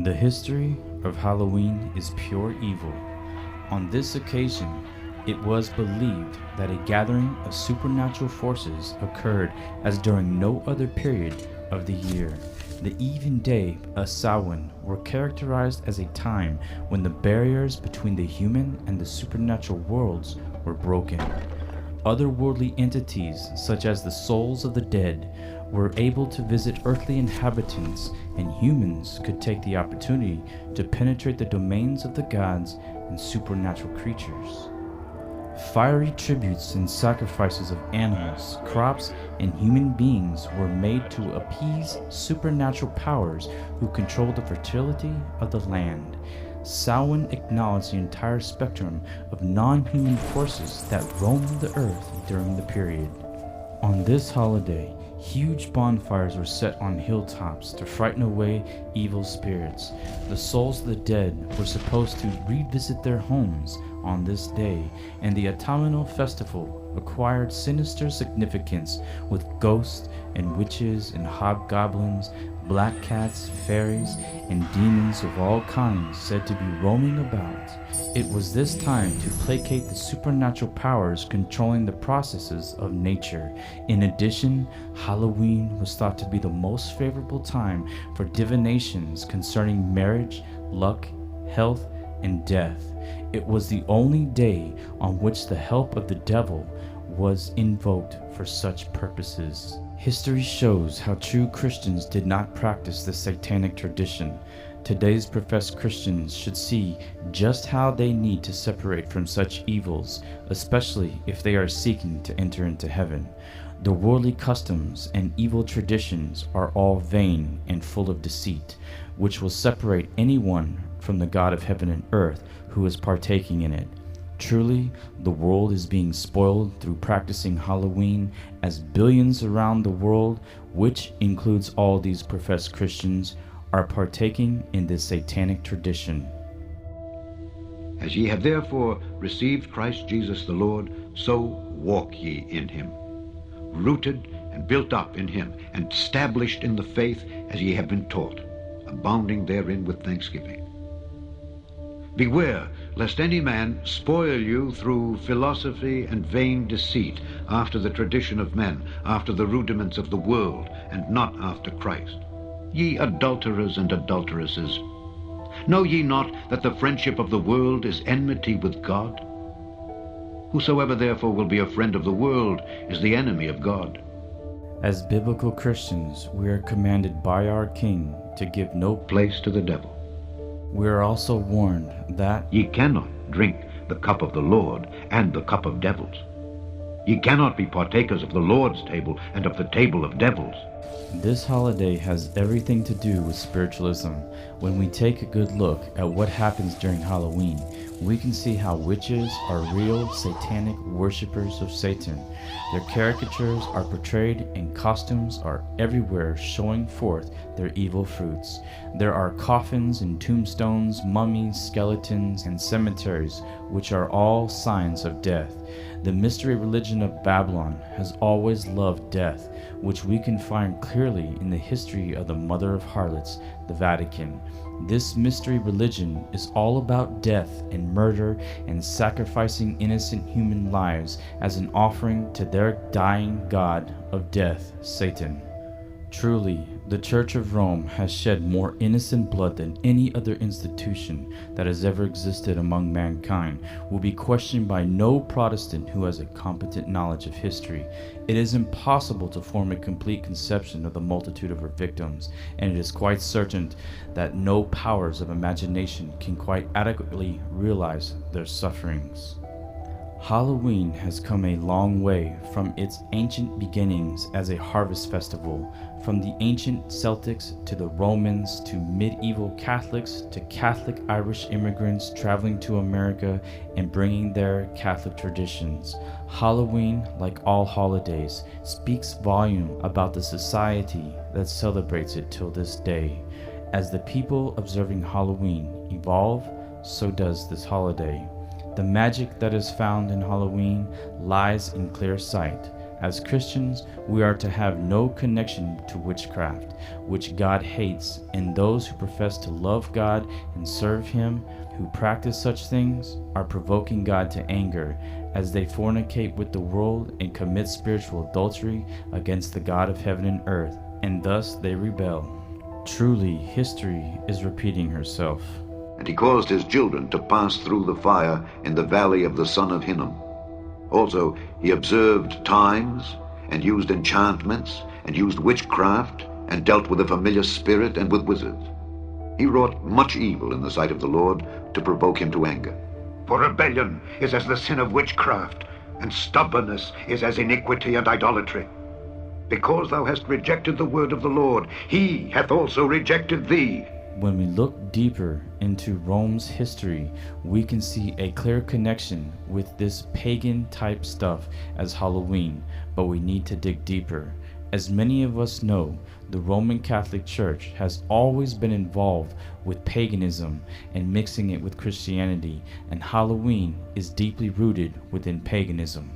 The history of Halloween is pure evil. On this occasion, it was believed that a gathering of supernatural forces occurred as during no other period of the year. The even day of Samhain were characterized as a time when the barriers between the human and the supernatural worlds were broken. Otherworldly entities, such as the souls of the dead, were able to visit earthly inhabitants, and humans could take the opportunity to penetrate the domains of the gods and supernatural creatures. Fiery tributes and sacrifices of animals, crops, and human beings were made to appease supernatural powers who controlled the fertility of the land. Samhain acknowledged the entire spectrum of non-human forces that roamed the earth during the period. On this holiday, huge bonfires were set on hilltops to frighten away evil spirits. The souls of the dead were supposed to revisit their homes on this day, and the autumnal festival acquired sinister significance with ghosts and witches and hobgoblins, black cats, fairies, and demons of all kinds said to be roaming about. It was this time to placate the supernatural powers controlling the processes of nature. In addition, Halloween was thought to be the most favorable time for divinations concerning marriage, luck, health, and death. It was the only day on which the help of the devil was invoked for such purposes. History shows how true Christians did not practice the satanic tradition. Today's professed Christians should see just how they need to separate from such evils, especially if they are seeking to enter into heaven. The worldly customs and evil traditions are all vain and full of deceit, which will separate anyone from the God of heaven and earth who is partaking in it. Truly, the world is being spoiled through practicing Halloween, as billions around the world, which includes all these professed Christians, are partaking in this satanic tradition. As ye have therefore received Christ Jesus the Lord, so walk ye in him, rooted and built up in him, and established in the faith as ye have been taught, abounding therein with thanksgiving. Beware lest any man spoil you through philosophy and vain deceit, after the tradition of men, after the rudiments of the world, and not after Christ. Ye adulterers and adulteresses, know ye not that the friendship of the world is enmity with God? Whosoever therefore will be a friend of the world is the enemy of God. As biblical Christians, we are commanded by our King to give no place to the devil. We are also warned that ye cannot drink the cup of the Lord and the cup of devils. Ye cannot be partakers of the Lord's table and of the table of devils. This holiday has everything to do with spiritualism. When we take a good look at what happens during Halloween, we can see how witches are real satanic worshippers of Satan. Their caricatures are portrayed and costumes are everywhere showing forth their evil fruits. There are coffins and tombstones, mummies, skeletons, and cemeteries, which are all signs of death. The mystery religion of Babylon has always loved death, which we can find clearly in the history of the mother of harlots, the Vatican. This mystery religion is all about death and murder and sacrificing innocent human lives as an offering to their dying god of death, Satan. Truly, the Church of Rome has shed more innocent blood than any other institution that has ever existed among mankind, will be questioned by no Protestant who has a competent knowledge of history. It is impossible to form a complete conception of the multitude of her victims, and it is quite certain that no powers of imagination can quite adequately realize their sufferings. Halloween has come a long way from its ancient beginnings as a harvest festival, from the ancient Celtics to the Romans to medieval Catholics to Catholic Irish immigrants traveling to America and bringing their Catholic traditions. Halloween, like all holidays, speaks volume about the society that celebrates it till this day. As the people observing Halloween evolve, so does this holiday. The magic that is found in Halloween lies in clear sight, As Christians, we are to have no connection to witchcraft, which God hates, and those who profess to love God and serve Him, who practice such things, are provoking God to anger, as they fornicate with the world and commit spiritual adultery against the God of heaven and earth, and thus they rebel. Truly, history is repeating herself. And he caused his children to pass through the fire in the valley of the son of Hinnom. Also he observed times, and used enchantments, and used witchcraft, and dealt with a familiar spirit and with wizards. He wrought much evil in the sight of the Lord to provoke him to anger. For rebellion is as the sin of witchcraft, and stubbornness is as iniquity and idolatry. Because thou hast rejected the word of the Lord, he hath also rejected thee. When we look deeper into Rome's history, we can see a clear connection with this pagan type stuff as Halloween, but we need to dig deeper. As many of us know, the Roman Catholic Church has always been involved with paganism and mixing it with Christianity, and Halloween is deeply rooted within paganism.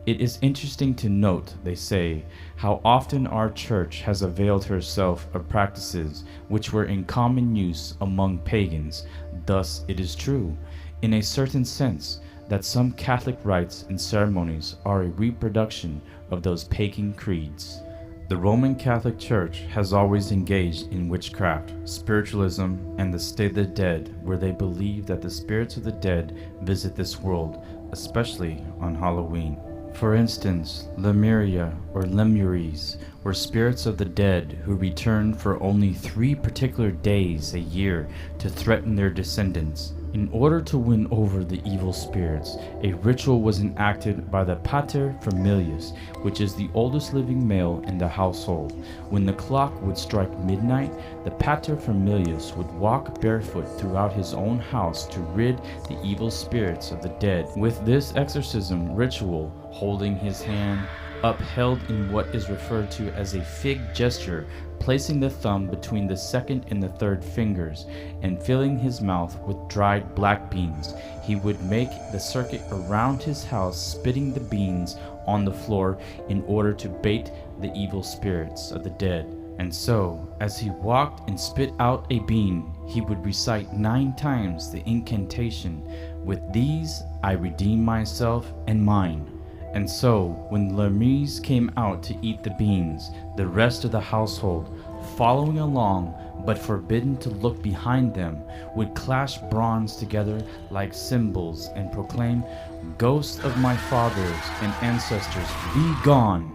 It is interesting to note, they say, how often our church has availed herself of practices which were in common use among pagans. Thus it is true, in a certain sense, that some Catholic rites and ceremonies are a reproduction of those pagan creeds. The Roman Catholic Church has always engaged in witchcraft, spiritualism, and the state of the dead, where they believe that the spirits of the dead visit this world, especially on Halloween. For instance, Lemuria or Lemures were spirits of the dead who returned for only 3 particular days a year to threaten their descendants. In order to win over the evil spirits, a ritual was enacted by the Pater Familias, which is the oldest living male in the household. When the clock would strike midnight, the Pater Familias would walk barefoot throughout his own house to rid the evil spirits of the dead. With this exorcism ritual, holding his hand upheld in what is referred to as a fig gesture, placing the thumb between the second and the third fingers, and filling his mouth with dried black beans, he would make the circuit around his house, spitting the beans on the floor in order to bait the evil spirits of the dead. And so, as he walked and spit out a bean, he would recite 9 times the incantation, "With these I redeem myself and mine." And so, when Lemures came out to eat the beans, the rest of the household, following along but forbidden to look behind them, would clash bronze together like cymbals and proclaim, "Ghosts of my fathers and ancestors, be gone!"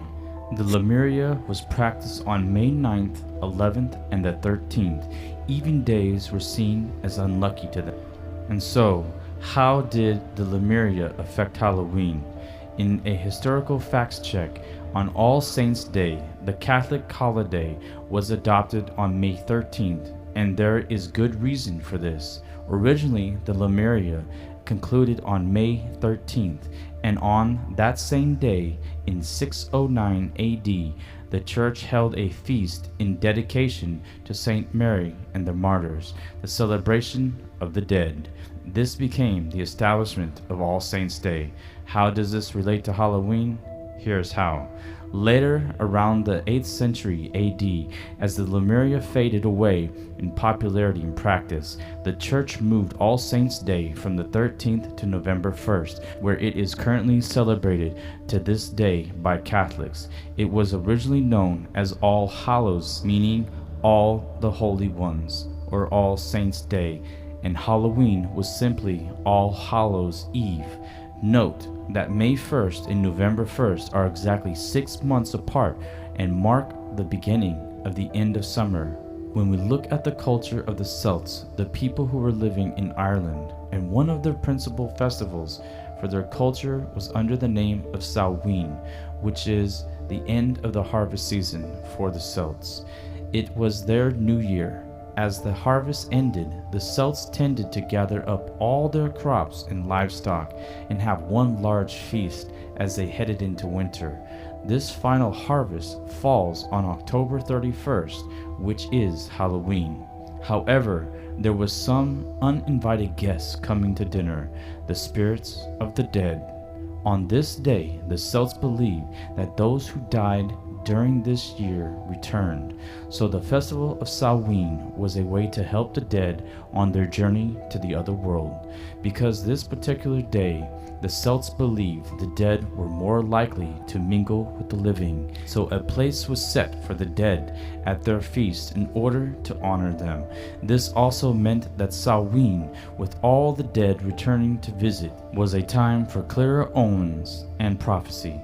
The Lemuria was practiced on May 9th, 11th, and the 13th. Even days were seen as unlucky to them. And so, how did the Lemuria affect Halloween? In a historical facts check, on All Saints' Day, the Catholic holiday was adopted on May 13th, and there is good reason for this. Originally, the Lemuria concluded on May 13th, and on that same day, in 609 AD, the Church held a feast in dedication to Saint Mary and the Martyrs, the celebration of the dead. This became the establishment of All Saints' Day. How does this relate to Halloween? Here's how. Later, around the 8th century AD, as the Lemuria faded away in popularity and practice, the Church moved All Saints' Day from the 13th to November 1st, where it is currently celebrated to this day by Catholics. It was originally known as All Hallows, meaning All the Holy Ones, or All Saints' Day, and Halloween was simply All Hallows' Eve. Note that May 1st and November 1st are exactly 6 months apart and mark the beginning of the end of summer. When we look at the culture of the Celts, the people who were living in Ireland, and one of their principal festivals for their culture was under the name of Samhain, which is the end of the harvest season for the Celts. It was their new year. As the harvest ended, the Celts tended to gather up all their crops and livestock and have one large feast as they headed into winter. This final harvest falls on October 31st, which is Halloween. However, there was some uninvited guests coming to dinner, the spirits of the dead. On this day, the Celts believed that those who died during this year returned, so the festival of Samhain was a way to help the dead on their journey to the other world. Because this particular day, the Celts believed the dead were more likely to mingle with the living, so a place was set for the dead at their feast in order to honor them. This also meant that Samhain, with all the dead returning to visit, was a time for clearer omens and prophecy.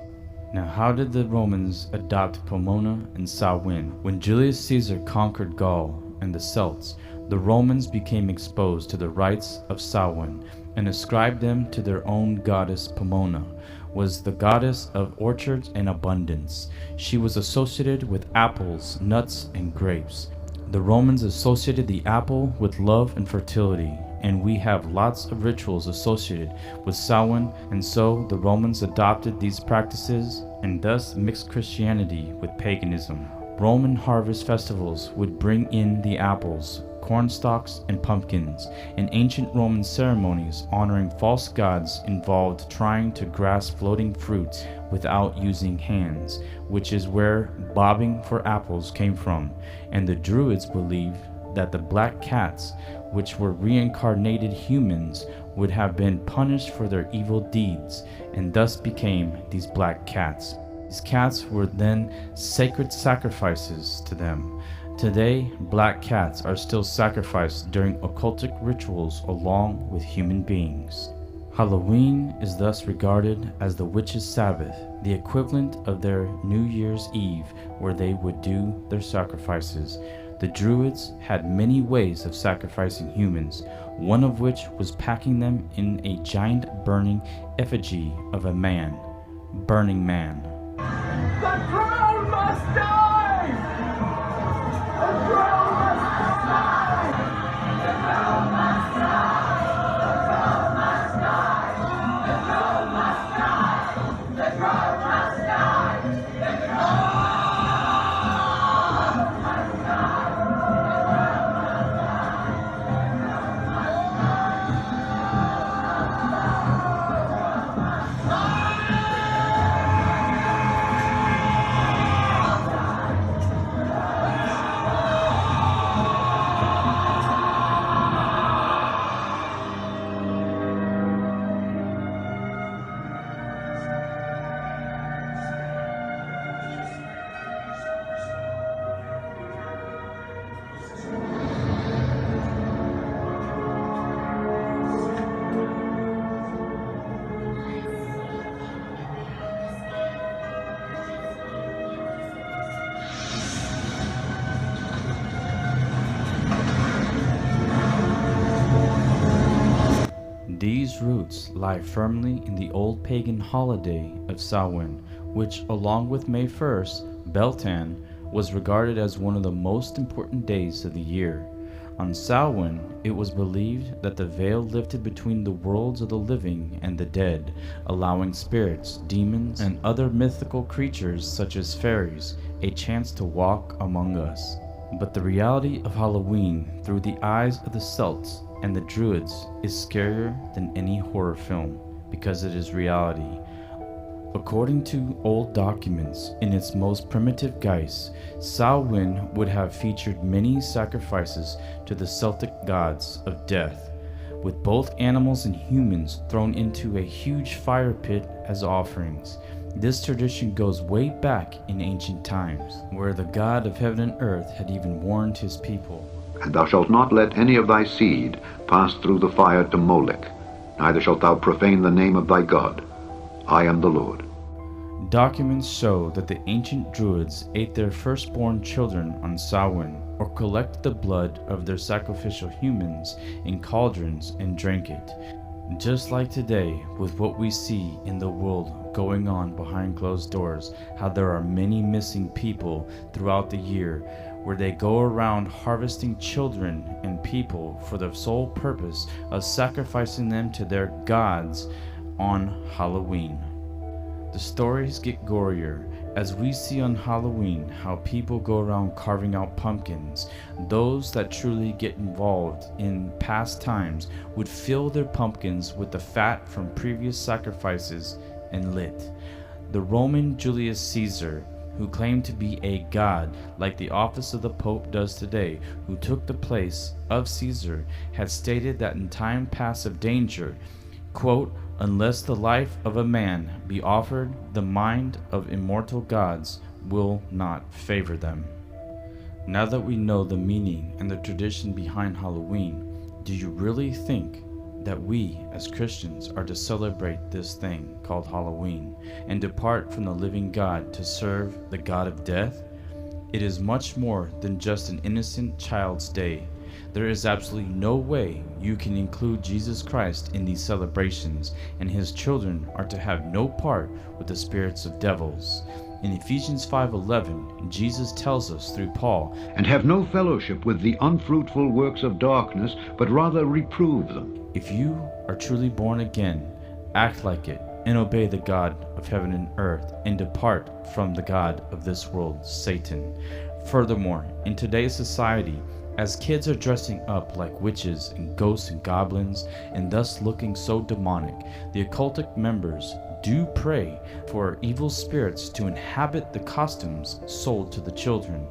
Now, how did the Romans adopt Pomona and Samhain? When Julius Caesar conquered Gaul and the Celts, the Romans became exposed to the rites of Samhain and ascribed them to their own goddess. Pomona was the goddess of orchards and abundance. She was associated with apples, nuts, and grapes. The Romans associated the apple with love and fertility, and we have lots of rituals associated with Samhain, and so the Romans adopted these practices and thus mixed Christianity with paganism. Roman harvest festivals would bring in the apples, corn stalks, and pumpkins, and ancient Roman ceremonies honoring false gods involved trying to grasp floating fruits without using hands, which is where bobbing for apples came from. And the Druids believed that the black cats, which were reincarnated humans, would have been punished for their evil deeds, and thus became these black cats. These cats were then sacred sacrifices to them. Today, black cats are still sacrificed during occultic rituals along with human beings. Halloween is thus regarded as the witches' Sabbath, the equivalent of their New Year's Eve, where they would do their sacrifices. The Druids had many ways of sacrificing humans, one of which was packing them in a giant burning effigy of a man. Burning Man. The crown must die! The crown must die! The crown must die! The crown must die! The crown must die! The crown must die! The crown must die! These roots lie firmly in the old pagan holiday of Samhain, which, along with May 1st, Beltan, was regarded as one of the most important days of the year. On Samhain, it was believed that the veil lifted between the worlds of the living and the dead, allowing spirits, demons, and other mythical creatures such as fairies a chance to walk among us. But the reality of Halloween through the eyes of the Celts and the Druids is scarier than any horror film, because it is reality. According to old documents, in its most primitive guise, Samhain would have featured many sacrifices to the Celtic gods of death, with both animals and humans thrown into a huge fire pit as offerings. This tradition goes way back in ancient times, where the God of heaven and earth had even warned his people. And thou shalt not let any of thy seed pass through the fire to Molech, neither shalt thou profane the name of thy God. I am the Lord. Documents show that the ancient Druids ate their firstborn children on Samhain, or collected the blood of their sacrificial humans in cauldrons and drank it. Just like today, with what we see in the world going on behind closed doors, how there are many missing people throughout the year, where they go around harvesting children and people for the sole purpose of sacrificing them to their gods on Halloween. The stories get gorier, as we see on Halloween how people go around carving out pumpkins. Those that truly get involved in past times would fill their pumpkins with the fat from previous sacrifices and lit. The Roman Julius Caesar, who claimed to be a god like the office of the Pope does today, who took the place of Caesar, had stated that in time past of danger, quote, "Unless the life of a man be offered, the mind of immortal gods will not favor them." Now that we know the meaning and the tradition behind Halloween, do you really think that we as Christians are to celebrate this thing called Halloween and depart from the living God to serve the God of death? It is much more than just an innocent child's day. There is absolutely no way you can include Jesus Christ in these celebrations, and his children are to have no part with the spirits of devils. In Ephesians 5:11, Jesus tells us through Paul, And have no fellowship with the unfruitful works of darkness, but rather reprove them. if you are truly born again, act like it and obey the God of heaven and earth, and depart from the God of this world, Satan. Furthermore, in today's society, as kids are dressing up like witches and ghosts and goblins, and thus looking so demonic, the occultic members do pray for evil spirits to inhabit the costumes sold to the children.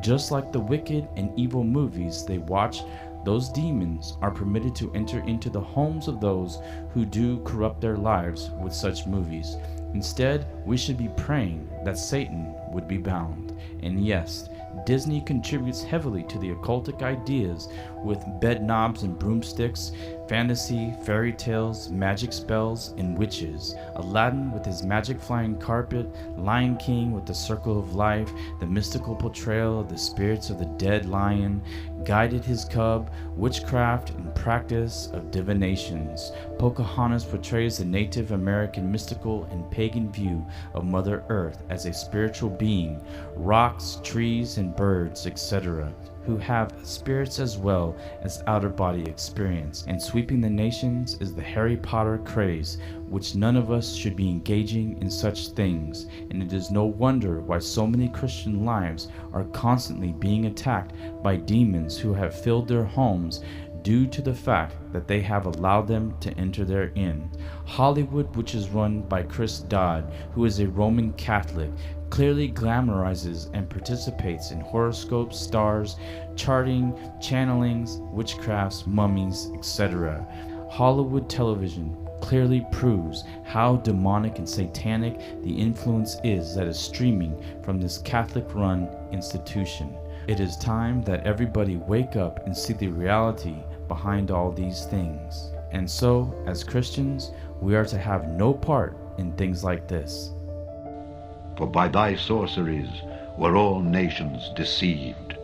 Just like the wicked and evil movies they watch, those demons are permitted to enter into the homes of those who do corrupt their lives with such movies. Instead, we should be praying that Satan would be bound. And yes, Disney contributes heavily to the occultic ideas with bed knobs and broomsticks, fantasy, fairy tales, magic spells, and witches. Aladdin with his magic flying carpet, Lion King with the circle of life, the mystical portrayal of the spirits of the dead lion, guided his cub, witchcraft and practice of divinations. Pocahontas portrays the Native American mystical and pagan view of Mother Earth as a spiritual being, rocks, trees, and birds, etc., who have spirits as well as outer body experience. And sweeping the nations is the Harry Potter craze, which none of us should be engaging in such things. And it is no wonder why so many Christian lives are constantly being attacked by demons who have filled their homes due to the fact that they have allowed them to enter therein. Hollywood, which is run by Chris Dodd, who is a Roman Catholic, clearly glamorizes and participates in horoscopes, stars, charting, channelings, witchcrafts, mummies, etc. Hollywood television clearly proves how demonic and satanic the influence is that is streaming from this Catholic-run institution. It is time that everybody wake up and see the reality behind all these things. And so, as Christians, we are to have no part in things like this. For by thy sorceries were all nations deceived.